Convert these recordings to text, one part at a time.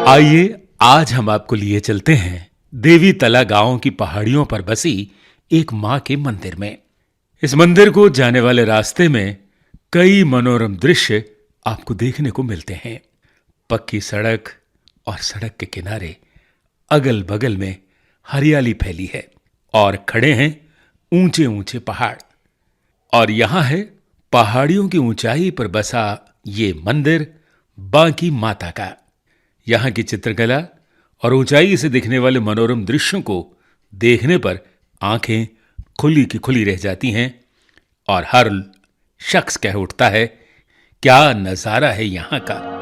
आइए आज हम आपको लिए चलते हैं देवी तला गांव की पहाड़ियों पर बसी एक मां के मंदिर में। इस मंदिर को जाने वाले रास्ते में कई मनोरम दृश्य आपको देखने को मिलते हैं। पक्की सड़क और सड़क के किनारे अगल बगल में हरियाली फैली है और खड़े हैं ऊंचे ऊंचे पहाड़। और यहां है पहाड़ियों की ऊंचाई पर बसा ये मंदिर बांकी माता का। यहां की चित्रकला और ऊंचाई से दिखने वाले मनोरम दृश्यों को देखने पर आंखें खुली की खुली रह जाती हैं और हर शख्स कह उठता है, क्या नजारा है यहां का।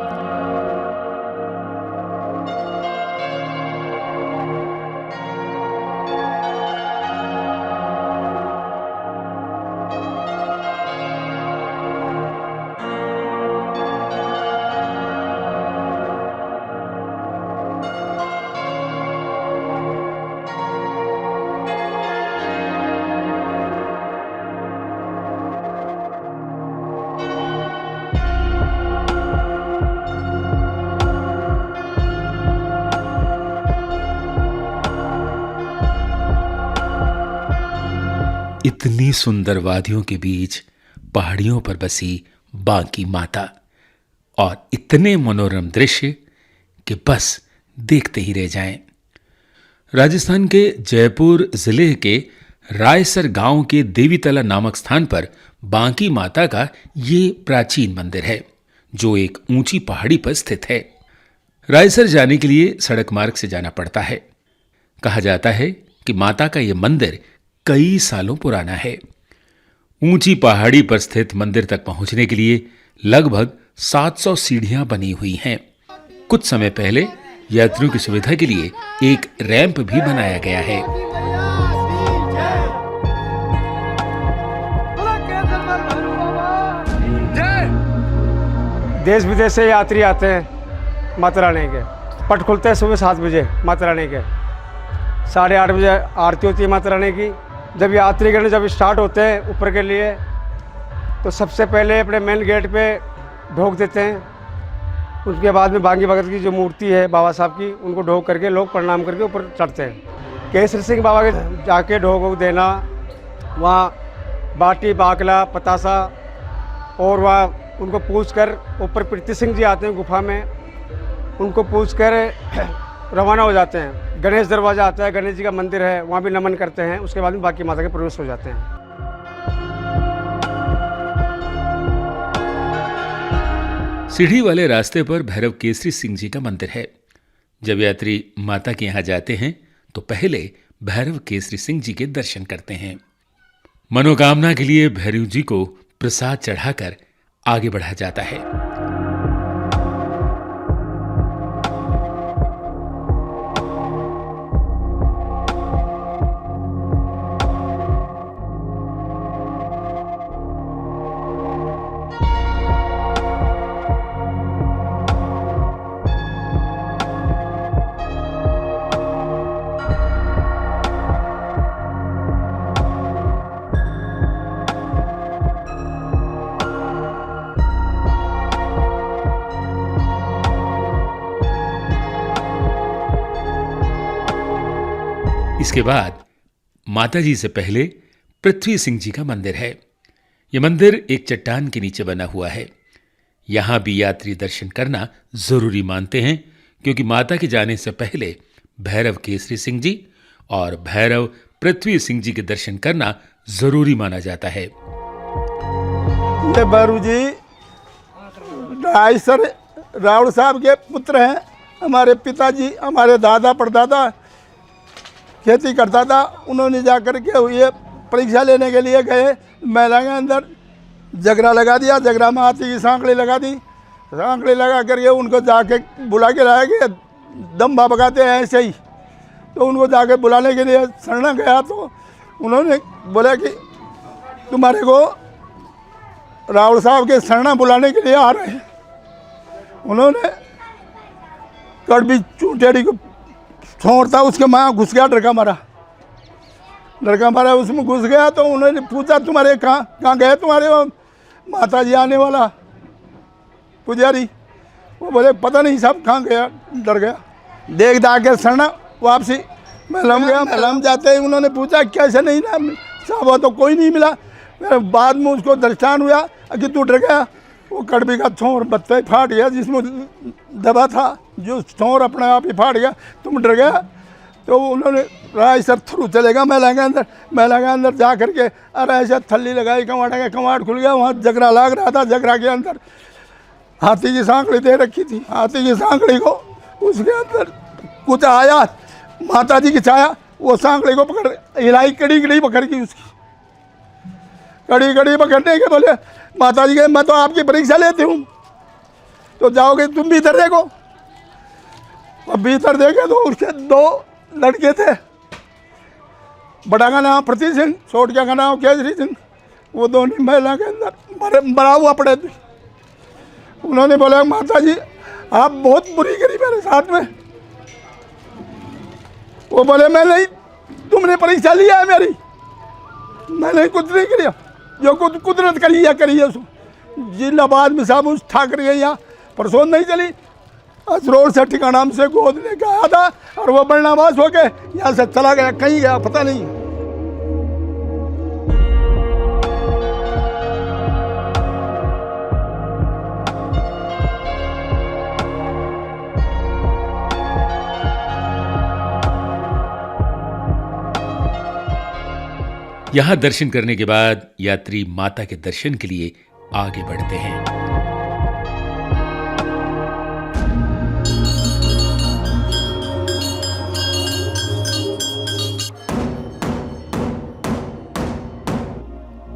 इतनी सुंदर वादियों के बीच पहाड़ियों पर बसी बांकी माता और इतने मनोरम दृश्य कि बस देखते ही रह जाएं। राजस्थान के जयपुर जिले के रायसर गांव के देवीतला नामक स्थान पर बांकी माता का ये प्राचीन मंदिर है जो एक ऊंची पहाड़ी पर स्थित है। रायसर जाने के लिए सड़क मार्ग से जाना पड़ता है। कहा जाता है कि माता का यह मंदिर कई सालों पुराना है। ऊंची पहाड़ी पर स्थित मंदिर तक पहुंचने के लिए लगभग 700 सीढ़ियां बनी हुई हैं। कुछ समय पहले यात्रियों की सुविधा के लिए एक रैंप भी बनाया गया है। देश विदेश से यात्री आते हैं माता रानी के। पट खुलते हैं सुबह 7 बजे माता रानी के। 8:30 बजे आरती होती है माता रानी की। जब यात्रीगण जब स्टार्ट होते हैं ऊपर के लिए तो सबसे पहले अपने मेन गेट पे ढोक देते हैं। उसके बाद में बांकी भगत की जो मूर्ति है बाबा साहब की, उनको ढोक करके लोग प्रणाम करके ऊपर चढ़ते हैं। केसरी सिंह बाबा के जाके ढोक देना, वहाँ बाटी बाकला पतासा और वहाँ उनको पूछ कर ऊपर प्रीति सिंह जी आते हैं गुफा में, उनको पूछ कर रवाना हो जाते हैं। गणेश दरवाजा आता है, गणेश जी का मंदिर है, वहाँ भी नमन करते हैं। उसके बाद में बांकी माता के प्रवेश हो जाते हैं। सीढ़ी वाले रास्ते पर भैरव केसरी सिंह जी का मंदिर है। जब यात्री माता के यहां जाते हैं तो पहले भैरव केसरी सिंह जी के दर्शन करते हैं। मनोकामना के लिए भैरव जी को प्रसाद चढ़ाकर आगे बढ़ा जाता है। इसके बाद माता जी से पहले पृथ्वी सिंह जी का मंदिर है। यह मंदिर एक चट्टान के नीचे बना हुआ है। यहां भी यात्री दर्शन करना जरूरी मानते हैं क्योंकि माता के जाने से पहले भैरव केसरी सिंह जी और भैरव पृथ्वी सिंह जी के दर्शन करना जरूरी माना जाता है। ये बारू जी रायसर रावण साहब के पुत्र हैं। हमारे पिताजी, हमारे दादा परदादा खेती करता था। उन्होंने जाकर के ये परीक्षा लेने के लिए गए मेला के अंदर, जगरा लगा दिया। जगरा में हाथी की सांकड़ी लगा दी। सांकड़ी लगा करके उनको जाके बुला के लाया गया। दम भगाते हैं ऐसे ही, तो उनको जाके बुलाने के लिए शरण गया तो उन्होंने बोला कि तुम्हारे को रावण साहब के शरण बुलाने के लिए आ रहे हैं। उन्होंने कड़वी चूटेड़ी को छोड़ता उसके माँ घुस गया, लड़का मारा उसमें घुस गया। तो उन्होंने पूछा तुम्हारे कहाँ गए तुम्हारे वो माता जी आने वाला पुजारी। वो बोले पता नहीं साहब कहाँ गया, डर गया। देख दाख के सरना वापसी महलम गया। महलम जाते ही उन्होंने पूछा कैसे नहीं ना साहब, वो तो कोई नहीं मिला। फिर बाद में उसको दर्शन हुआ कि तू डर गया। वो कड़बी का छोर बत्ता ही फाट गया जिसमें दबा था, जो छोर अपने आप ही फाट गया, तुम डर गया। तो उन्होंने राय सर थ्रू चलेगा महिला के अंदर जा करके अरे ऐसा थल्ली लगाई, कमाड़ खुल गया। वहाँ जगरा लाग रहा था, जगरा के अंदर हाथी की सांकड़ी दे रखी थी। हाथी की सांकड़ी को उसके अंदर कुछ आया, माता जी की छाया, वो सांकड़ी को पकड़ हिलाई, कड़ी पकड़ की उसकी कड़ी पकड़ने के बोले माता जी के मैं तो आपकी परीक्षा लेती हूँ, तो जाओगे तुम भीतर देखो। अब भीतर देखे तो उसके 2 लड़के थे, बड़ा का नाम प्रति सिंह, छोटिया का नाम केसरी सिंह। वो दोनों महिला के अंदर मरा हुआ पड़े थे। उन्होंने बोला माता जी आप बहुत बुरी करी मेरे साथ में। वो बोले मैं नहीं, तुमने परीक्षा लिया है मेरी, मैंने कुछ नहीं किया, जो कुछ कुदरत करी है उसको। जिलाबाद में साहब उस ठाकरे यहाँ परसों नहीं चली, असरोर से ठिकाना हमसे गोद लेकर आया था और वो बरनावास होके यहाँ से चला गया, कहीं गया पता नहीं। यहां दर्शन करने के बाद यात्री माता के दर्शन के लिए आगे बढ़ते हैं।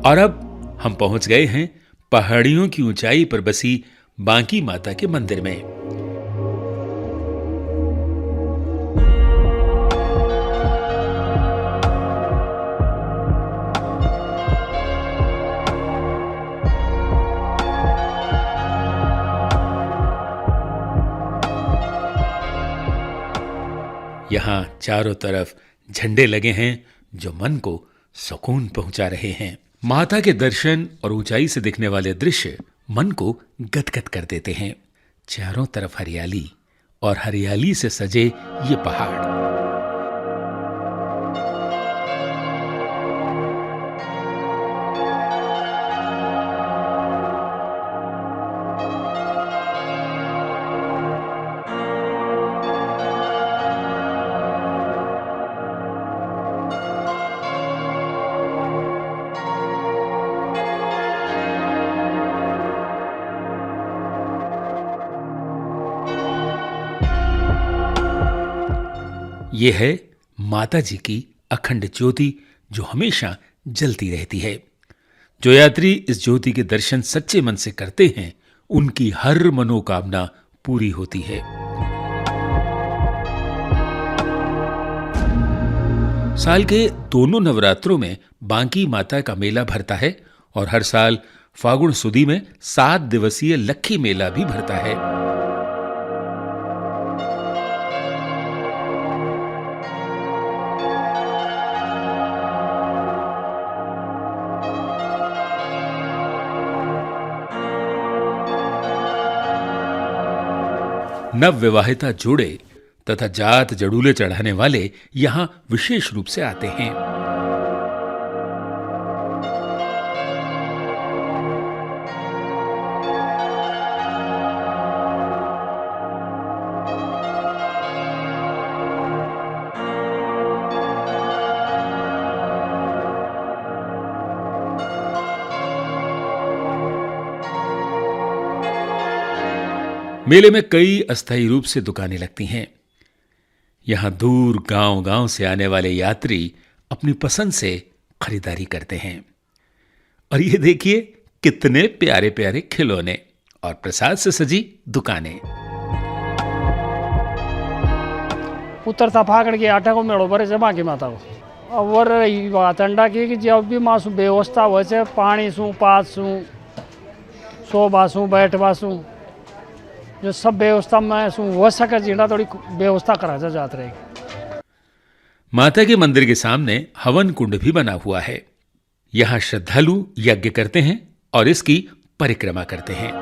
और अब हम पहुंच गए हैं पहाड़ियों की ऊंचाई पर बसी बांकी माता के मंदिर में। यहां चारों तरफ झंडे लगे हैं जो मन को सुकून पहुंचा रहे हैं। माता के दर्शन और ऊंचाई से दिखने वाले दृश्य मन को गदगद कर देते हैं। चारों तरफ हरियाली और हरियाली से सजे ये पहाड़। ये है माता जी की अखंड ज्योति जो हमेशा जलती रहती है। जो यात्री इस ज्योति के दर्शन सच्चे मन से करते हैं उनकी हर मनोकामना पूरी होती है। साल के दोनों नवरात्रों में बांकी माता का मेला भरता है और हर साल फागुन सुदी में 7 दिवसीय लक्खी मेला भी भरता है। नव विवाहिता जोड़े तथा जात जड़ूले चढ़ाने वाले यहां विशेष रूप से आते हैं। मेले में कई अस्थायी रूप से दुकानें लगती हैं। यहां दूर गांव-गांव से आने वाले यात्री अपनी पसंद से खरीदारी करते हैं। और ये देखिए कितने प्यारे प्यारे खिलौने और प्रसाद से सजी दुकानें। उतरता फाकड़ के आटा को मेड़ो भरे से बांकी माता को। और रही बात अंडा की कि जब भी मासू व्यवस्था हो से पानी सू पात सू सोबासू बैठवासू जो सब व्यवस्था में हो सके जीना थोड़ी व्यवस्था करा जात रहेगी। माता के मंदिर के सामने हवन कुंड भी बना हुआ है। यहां श्रद्धालु यज्ञ करते हैं और इसकी परिक्रमा करते हैं।